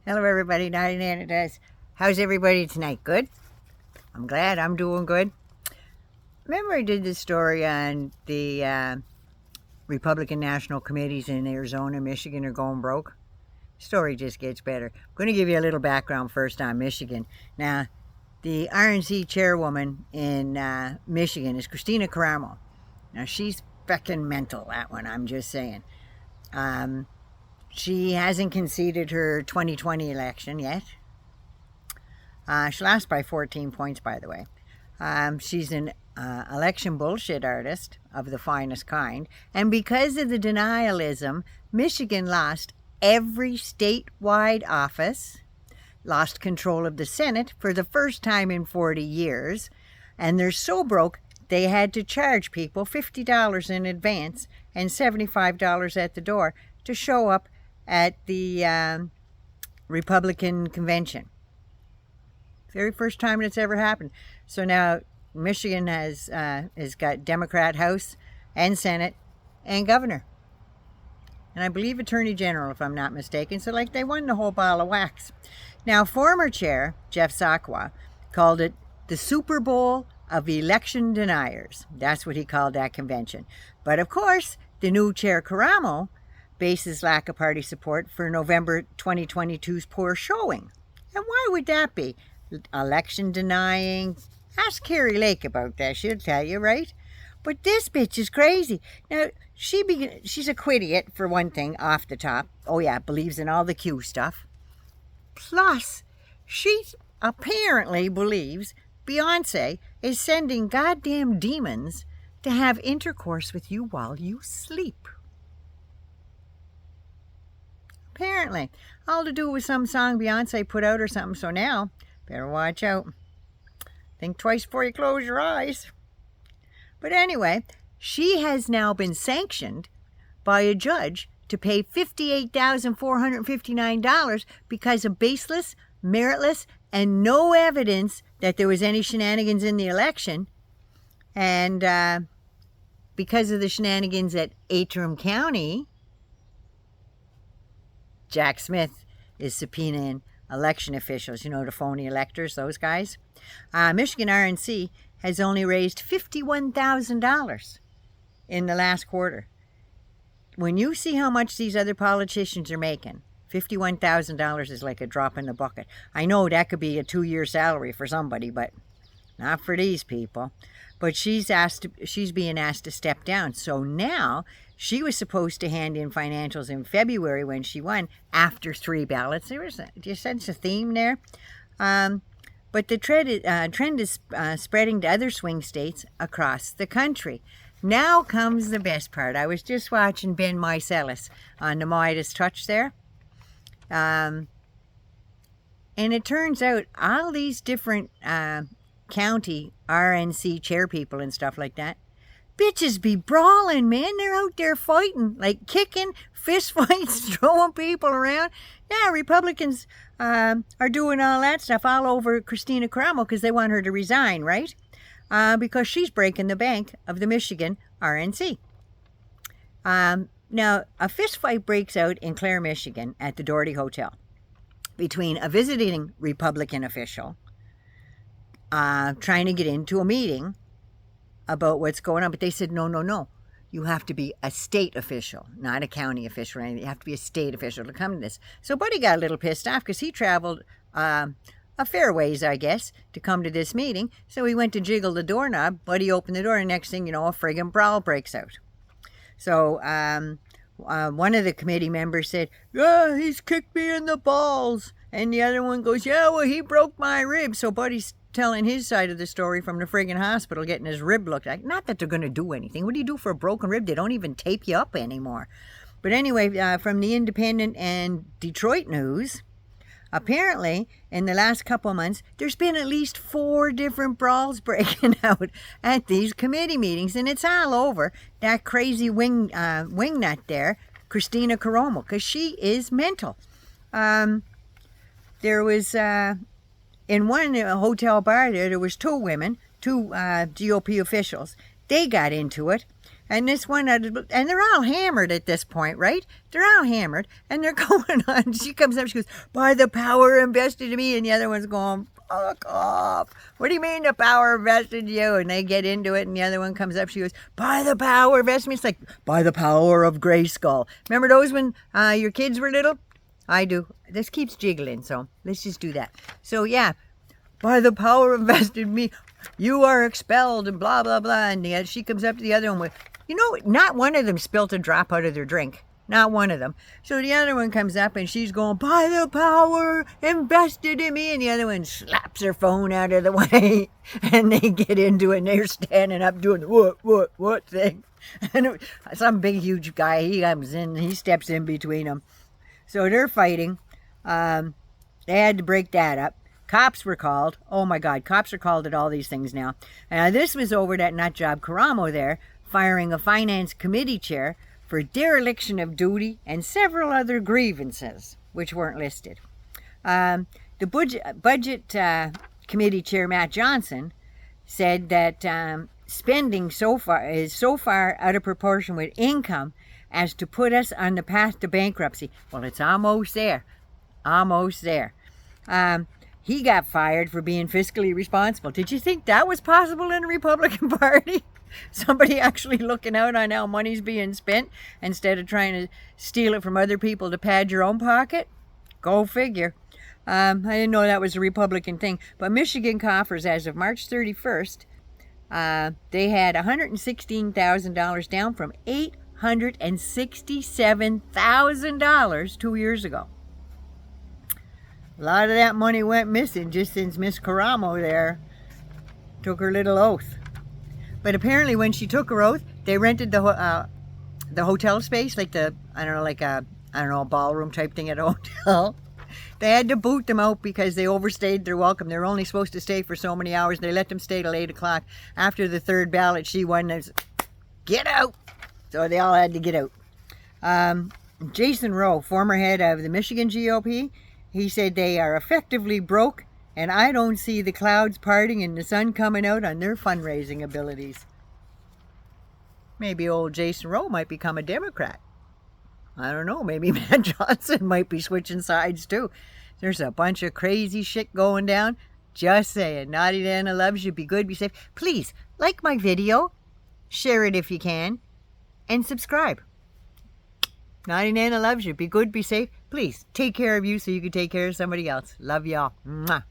Hello everybody, Diane does. How's everybody tonight? Good? I'm glad. I'm doing good. Remember I did this story on the Republican National Committees in Arizona, Michigan are going broke? Story just gets better. I'm going to give you a little background first on Michigan. Now, the RNC Chairwoman in Michigan is Christina Caramo. Now, she's feckin' mental, that one, I'm just saying. She hasn't conceded her 2020 election yet. She lost by 14 points, by the way. She's an election bullshit artist of the finest kind. And because of the denialism, Michigan lost every statewide office, lost control of the Senate for the first time in 40 years. And they're so broke, they had to charge people $50 in advance and $75 at the door to show up at the Republican convention. Very first time it's ever happened. So now Michigan has got Democrat House and Senate and governor. And I believe Attorney General, if I'm not mistaken. So like they won the whole ball of wax. Now former chair, Jeff Sakwa, called it the Super Bowl of election deniers. That's what he called that convention. But of course, the new chair, Caramo, bases lack of party support for November 2022's poor showing. And why would that be? Election denying? Ask Carrie Lake about that, she'll tell you, right? But this bitch is crazy. Now, she's a Qidiot, for one thing, off the top. Oh yeah, believes in all the Q stuff. Plus, she apparently believes Beyonce is sending goddamn demons to have intercourse with you while you sleep. Apparently. All to do with some song Beyonce put out or something. So now, better watch out. Think twice before you close your eyes. But anyway, she has now been sanctioned by a judge to pay $58,459 because of baseless, meritless, and no evidence that there was any shenanigans in the election. And because of the shenanigans at Antrim County, Jack Smith is subpoenaing election officials, you know, the phony electors, those guys. Michigan RNC has only raised $51,000 in the last quarter. When you see how much these other politicians are making, $51,000 is like a drop in the bucket. I know that could be a 2-year salary for somebody, but not for these people. But she's being asked to step down. So now she was supposed to hand in financials in February when she won after 3 ballots. Do you sense a theme there? But the trend is spreading to other swing states across the country. Now comes the best part. I was just watching Ben Meiselas on the MeidasTouch there. And it turns out all these different county RNC chair people and stuff like that, bitches be brawling, man. They're out there fighting, like kicking, fist fights, throwing people around. Yeah, Republicans are doing all that stuff all over Christina Caramo because they want her to resign, right? Because she's breaking the bank of the Michigan RNC. Now, a fist fight breaks out in Clare, Michigan at the Doherty Hotel between a visiting Republican official trying to get into a meeting about what's going on. But they said, no. You have to be a state official, not a county official or anything. You have to be a state official to come to this. So Buddy got a little pissed off because he traveled a fair ways, I guess, to come to this meeting. So he went to jiggle the doorknob. Buddy opened the door, and next thing you know, a friggin' brawl breaks out. So one of the committee members said, yeah, he's kicked me in the balls. And the other one goes, yeah, well, he broke my rib. So Buddy's telling his side of the story from the friggin' hospital, getting his rib looked at. Not that they're going to do anything. What do you do for a broken rib? They don't even tape you up anymore. But anyway, from the Independent and Detroit News, apparently, in the last couple of months, there's been at least 4 different brawls breaking out at these committee meetings, and it's all over that crazy wingnut there, Christina Caramo, because she is mental. There was, in one hotel bar there was 2 women, 2 GOP officials. They got into it, And this one, and they're all hammered at this point, right? They're all hammered, and they're going on. She comes up, she goes, by the power invested in me, and the other one's going, fuck off. What do you mean the power vested in you? And they get into it, and the other one comes up, she goes, by the power vested in me. It's like, by the power of Grayskull. Remember those when your kids were little? I do. This keeps jiggling, so let's just do that. So yeah, by the power invested in me, you are expelled, and blah, blah, blah. And she comes up to the other one with, you know, not one of them spilt a drop out of their drink. Not one of them. So the other one comes up and she's going, by the power invested in me. And the other one slaps her phone out of the way. And they get into it and they're standing up doing the what thing. And some big, huge guy, he comes in, he steps in between them. So they're fighting. They had to break that up. Cops were called. Oh my God, cops are called at all these things now. This was over that nutjob Karamo there, firing a finance committee chair for dereliction of duty and several other grievances, which weren't listed. The budget committee chair, Matt Johnson, said that spending is so far out of proportion with income as to put us on the path to bankruptcy. Well, it's almost there. Almost there. He got fired for being fiscally responsible. Did you think that was possible in the Republican Party? Somebody actually looking out on how money's being spent instead of trying to steal it from other people to pad your own pocket? Go figure. I didn't know that was a Republican thing. But Michigan coffers, as of March 31st, they had $116,000 down from $867,000 2 years ago. A lot of that money went missing just since Miss Karamo there took her little oath. But apparently when she took her oath, they rented the hotel space, like a ballroom type thing at a hotel. They had to boot them out because they overstayed their welcome. They were only supposed to stay for so many hours. They let them stay till 8 o'clock. After the third ballot, she won. Get out! So they all had to get out. Jason Rowe, former head of the Michigan GOP, he said they are effectively broke, and I don't see the clouds parting and the sun coming out on their fundraising abilities. Maybe old Jason Rowe might become a Democrat. I don't know, maybe Matt Johnson might be switching sides too. There's a bunch of crazy shit going down. Just saying. Naughty Nana loves you. Be good, be safe. Please, like my video, share it if you can, and subscribe. Naughty Nana loves you. Be good, be safe. Please, take care of you so you can take care of somebody else. Love y'all. Mwah.